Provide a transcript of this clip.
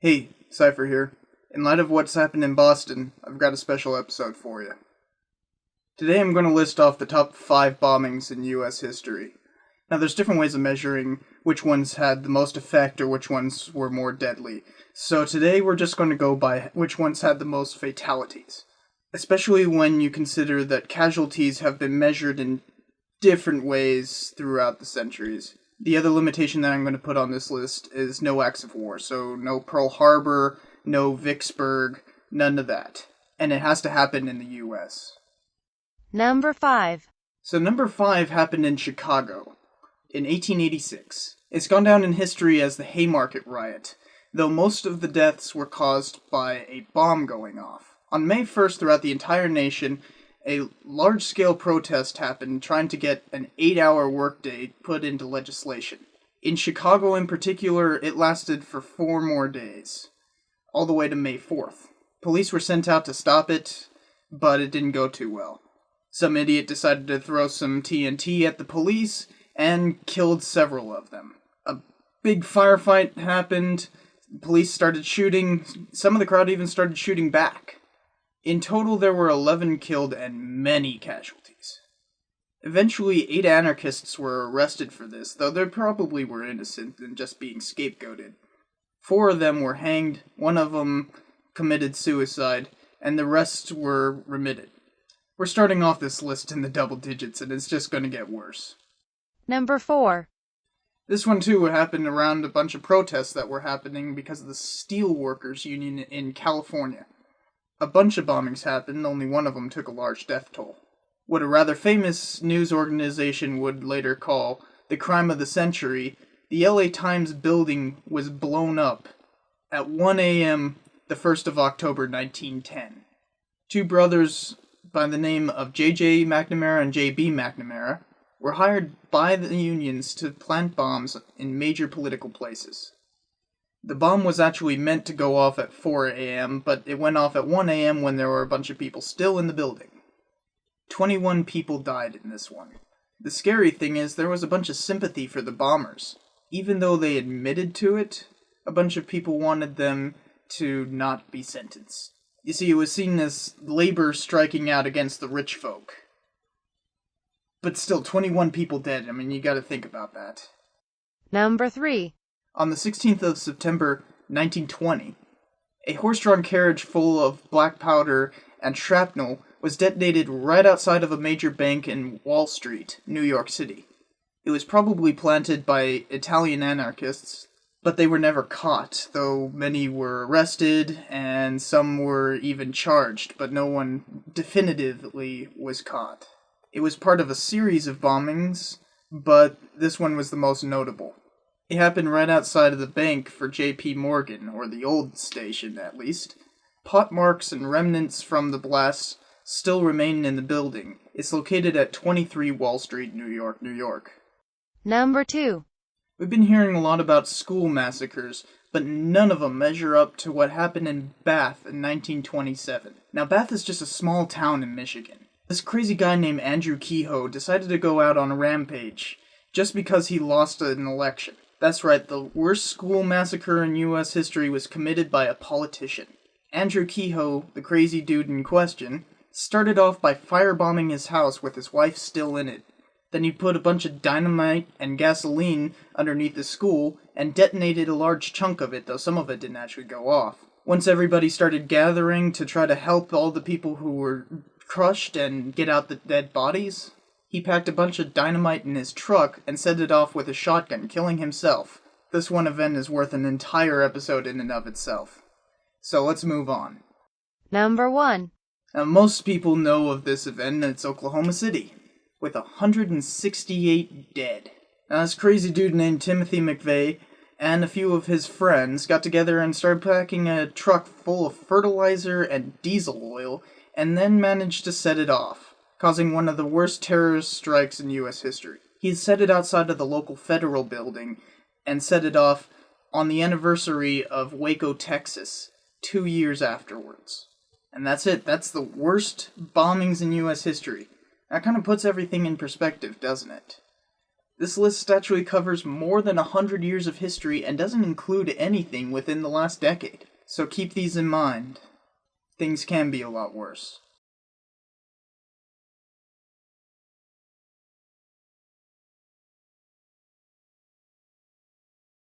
Hey, Cypher here. In light of what's happened in Boston, I've got a special episode for you. Today I'm going to list off the top 5 bombings in US history. Now there's different ways of measuring which ones had the most effect or which ones were more deadly. So today we're just going to go by which ones had the most fatalities. Especially when you consider that casualties have been measured in different ways throughout the centuries. The other limitation that I'm going to put on this list is no acts of war. So no Pearl Harbor, no Vicksburg, none of that. And it has to happen in the US. Number 5. So number 5 happened in Chicago in 1886. It's gone down in history as the Haymarket Riot, though most of the deaths were caused by a bomb going off. On May 1st, throughout the entire nation, a large-scale protest happened trying to get an 8-hour workday put into legislation. In Chicago in particular, it lasted for 4 more days, all the way to May 4th. Police were sent out to stop it, but it didn't go too well. Some idiot decided to throw some TNT at the police and killed several of them. A big firefight happened, police started shooting, some of the crowd even started shooting back. In total, there were 11 killed and many casualties. Eventually, 8 anarchists were arrested for this, though they probably were innocent and just being scapegoated. 4 of them were hanged, 1 of them committed suicide, and the rest were remitted. We're starting off this list in the double digits, and it's just going to get worse. Number 4. This one, too, happened around a bunch of protests that were happening because of the Steel Workers Union in California. A bunch of bombings happened, only one of them took a large death toll. What a rather famous news organization would later call the crime of the century, the LA Times building was blown up at 1 a.m. the 1st of October 1910. 2 brothers by the name of J.J. McNamara and J.B. McNamara were hired by the unions to plant bombs in major political places. The bomb was actually meant to go off at 4 a.m., but it went off at 1 a.m. when there were a bunch of people still in the building. 21 people died in this one. The scary thing is there was a bunch of sympathy for the bombers. Even though they admitted to it, a bunch of people wanted them to not be sentenced. You see, it was seen as labor striking out against the rich folk. But still, 21 people dead. I mean, you gotta think about that. Number 3. On the 16th of September, 1920, a horse-drawn carriage full of black powder and shrapnel was detonated right outside of a major bank in Wall Street, New York City. It was probably planted by Italian anarchists, but they were never caught, though many were arrested and some were even charged, but no one definitively was caught. It was part of a series of bombings, but this one was the most notable. It happened right outside of the bank for J.P. Morgan, or the old station at least. Pot marks and remnants from the blast still remain in the building. It's located at 23 Wall Street, New York, New York. Number 2. We've been hearing a lot about school massacres, but none of them measure up to what happened in Bath in 1927. Now, Bath is just a small town in Michigan. This crazy guy named Andrew Kehoe decided to go out on a rampage just because he lost an election. That's right, the worst school massacre in US history was committed by a politician. Andrew Kehoe, the crazy dude in question, started off by firebombing his house with his wife still in it. Then he put a bunch of dynamite and gasoline underneath the school and detonated a large chunk of it, though some of it didn't actually go off. Once everybody started gathering to try to help all the people who were crushed and get out the dead bodies, he packed a bunch of dynamite in his truck and set it off with a shotgun, killing himself. This one event is worth an entire episode in and of itself. So let's move on. Number 1. Now, most people know of this event, and it's Oklahoma City, with 168 dead. Now, this crazy dude named Timothy McVeigh and a few of his friends got together and started packing a truck full of fertilizer and diesel oil, and then managed to set it off, causing one of the worst terrorist strikes in US history. He set it outside of the local federal building and set it off on the anniversary of Waco, Texas, 2 years afterwards. And that's it. That's the worst bombings in US history. That kind of puts everything in perspective, doesn't it? This list actually covers more than 100 years of history and doesn't include anything within the last decade. So keep these in mind. Things can be a lot worse.